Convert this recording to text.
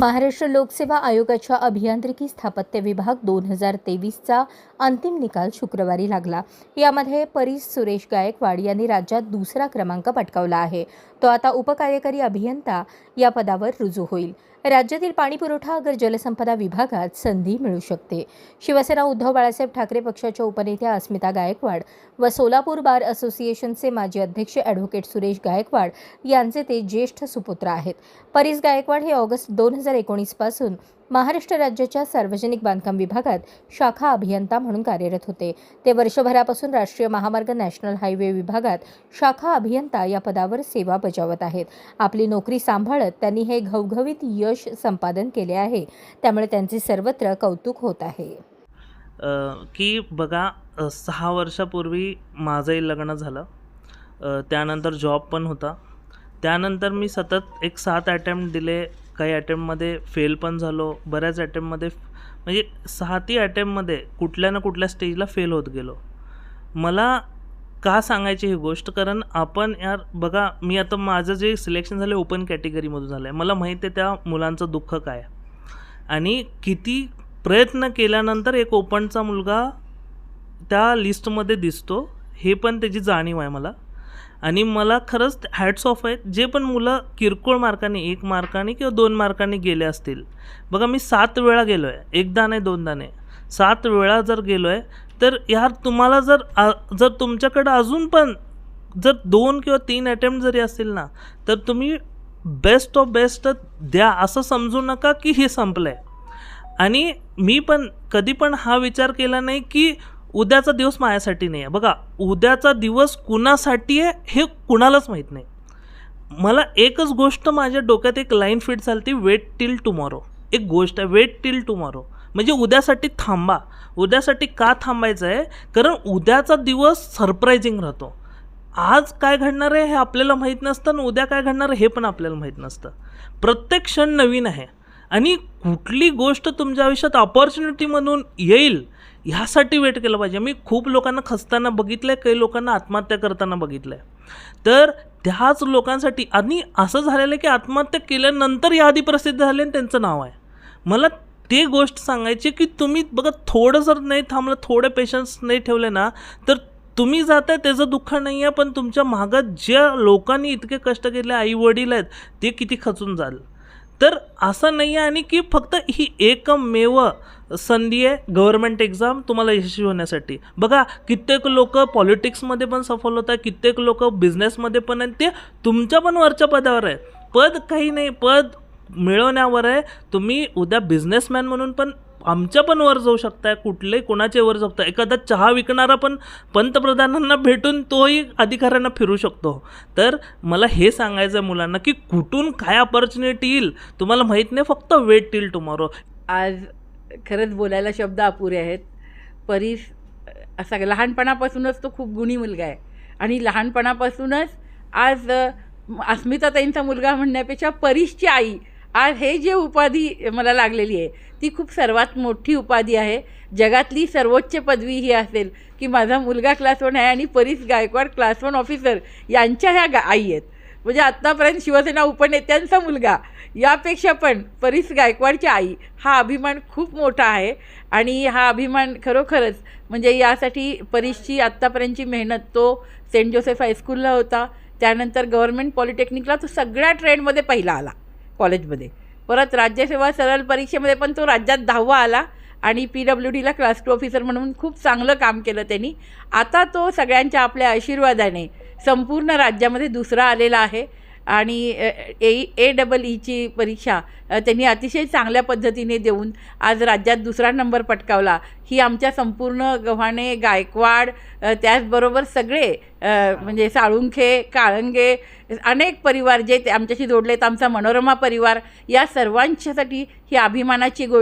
महाराष्ट्र लोकसेवा आयोगाच्या अभियांत्रिकी स्थापत्य विभाग 2023चा अंतिम निकाल शुक्रवारी लागला। यामध्ये परीस सुरेश गायकवाड यांनी राज्यात दुसरा क्रमांक पटकावला आहे। तो आता उपकार्यकारी अभियंता या पदावर रुजू होईल। राज्यातील पाणीपुरवठा व जलसंपदा विभागात संधी मिळू शकते। शिवसेना उद्धव बाळासाहेब ठाकरे पक्षाच्या उपनेत्या अस्मिता गायकवाड व सोलापूर बार असोसिएशनचे माजी अध्यक्ष ॲडव्होकेट सुरेश गायकवाड यांचे ते ज्येष्ठ सुपुत्र आहेत। परीस गायकवाड हे ऑगस्ट 2019 पासून महाराष्ट्र राज्याच्या सार्वजनिक बांधकाम विभागात शाखा अभियंता म्हणून कार्यरत होते। ते वर्षभरापासून राष्ट्रीय महामार्ग नॅशनल हायवे विभागात शाखा अभियंता या पदावर सेवा बजावत आहेत। आपली नोकरी सांभाळत त्यांनी हे घवघवीत यश संपादन केले आहे, त्यामुळे त्यांचे सर्वत्र कौतुक होत आहे। की बघा 6 वर्षापूर्वी माझंही लग्न झालं, त्यानंतर जॉब पण होता। त्यानंतर मी सतत 7 अटेम्प्ट दिले, काही अटेम्प्टमध्ये फेल पण झालो, बऱ्याच अटेम्प्टमध्ये म्हणजे 6 अटेम्प्टमध्ये कुठल्या ना कुठल्या स्टेजला फेल होत गेलो। मला का सांगायची ही गोष्ट, कारण आपण बघा मी आता माझं जे सिलेक्शन झालं ओपन कॅटेगरीमधून झालं आहे। मला माहीत आहे त्या मुलांचं दुःख काय आणि किती प्रयत्न केल्यानंतर एक ओपनचा मुलगा त्या लिस्टमध्ये दिसतो, हे पण त्याची जाणीव आहे मला। आणि मला खरंच हॅट्स ऑफ आहेत जे पण मुलं किरकोळ मार्काने 1 मार्काने किंवा 2 मार्काने गेले असतील। बघा मी 7 वेळा गेलो आहे, एकदा नाही दोनदा नाही, 7 वेळा जर गेलो आहे तर तुम्हाला जर तुमच्याकडं अजून पण जर 2 किंवा 3 अटेम्प्ट जरी असतील ना, तर तुम्ही बेस्ट ऑफ बेस्ट द्या, असं समजू नका की हे संपलं आहे। आणि मी पण कधी पण हा विचार केला नाही की उद्याचा दिवस माझ्यासाठी नाही आहे। बघा उद्याचा दिवस कुणासाठी आहे हे कुणालाच माहीत नाही। मला एकच गोष्ट माझ्या डोक्यात एक लाईन फिट झाली, वेट टिल टुमॉरो। एक गोष्ट आहे, वेट टिल टुमॉरो म्हणजे उद्यासाठी थांबा। उद्यासाठी का थांबायचं आहे, कारण उद्याचा दिवस सरप्रायझिंग राहतो। आज काय घडणार आहे हे आपल्याला माहीत नसतं आणि उद्या काय घडणार आहे हे पण आपल्याला माहीत नसतं। प्रत्येक क्षण नवीन आहे आणि कुठली गोष्ट तुमच्या आयुष्यात अपॉर्च्युनिटी म्हणून येईल ह्यासाठी वेट केलं पाहिजे। मी खूप लोकांना खचताना बघितलं आहे, काही लोकांना आत्महत्या करताना बघितलं आहे। तर त्याच लोकांसाठी आणि असं झालेलं आहे की आत्महत्या केल्यानंतर यादी प्रसिद्ध झाले आणि त्यांचं नाव आहे। मला ते गोष्ट सांगायची की तुम्ही बघा थोडं जर नाही थांबलं, थोडे पेशन्स नाही ठेवले ना, तर तुम्ही जाताय त्याचं दुःख नाही आहे, पण तुमच्या मागं ज्या लोकांनी इतके कष्ट केले, आई वडील आहेत, ते किती खचून जाल। तर असं नाही आहे आणि की फक्त ही एकमेव संधी आहे गव्हर्नमेंट एक्झाम तुम्हाला यशस्वी होण्यासाठी। बघा कित्येक लोक पॉलिटिक्समध्ये पण सफल होत आहे, कित्येक लोक बिझनेसमध्ये पण आहेत, ते तुमच्या पण वरच्या पदावर आहे। पद काही नाही, पद मिळवण्यावर आहे। तुम्ही उद्या बिझनेसमॅन म्हणून पण आमच्या पण वर जाऊ शकताय, कुठलेही कोणाचे वर जाऊ शकता। एखादा चहा विकणारा पण पंतप्रधानांना भेटून तोही अधिकाऱ्यांना फिरू शकतो। तर मला हे सांगायचं आहे मुलांना की कुठून काय अपॉर्च्युनिटी येईल तुम्हाला माहीत नाही, फक्त वेट टिल टुमॉरो। आज खरंच बोलायला शब्द अपुरे आहेत। परीस असा लहानपणापासूनच तो खूप गुणी मुलगा आहे आणि लहानपणापासूनच आज अस्मिताताईंचा मुलगा म्हणण्यापेक्षा परीसची आई आज हे जे उपाधी मला लागलेली आहे ती खूप सर्वात मोठी उपाधी आहे। जगातली सर्वोच्च पदवी ही असेल की माझा मुलगा क्लास 1 आहे आणि परीस गायकवाड क्लास 1 ऑफिसर यांच्या ह्या आई आहेत। म्हणजे आत्तापर्यंत शिवसेना उपनेत्यांचा मुलगा यापेक्षा पण परीस गायकवाडची आई हा अभिमान खूप मोठा आहे आणि हा अभिमान खरोखरच म्हणजे यासाठी परीसची आत्तापर्यंतची मेहनत, तो सेंट जोसेफ हायस्कूलला होता, त्यानंतर गव्हर्नमेंट पॉलिटेक्निकला तो सगळ्या ट्रेंडमध्ये पहिला आला कॉलेजमध्ये, परत राज्यसेवा सरळ परीक्षेमध्ये पण तो राज्यात 10वा आला आणि PWDला क्लास 2 ऑफिसर म्हणून खूप चांगलं काम केलं त्यांनी। आता तो सगळ्यांच्या आपल्या आशीर्वादाने संपूर्ण राज्यामध्ये दुसरा आलेला आहे आणि AEEची परीक्षा त्यांनी अतिशय चांगल्या पद्धतीने देऊन आज राज्यात दुसरा नंबर पटकावला। ही आमच्या संपूर्ण गव्हाणे, गायकवाड, त्याचबरोबर सगळे म्हणजे साळुंखे, काळंगे अनेक परिवार जे आमच्याशी जोडलेत, आमचा मनोरमा परिवार, या सर्वांच्यासाठी ही अभिमानाची गोष्ट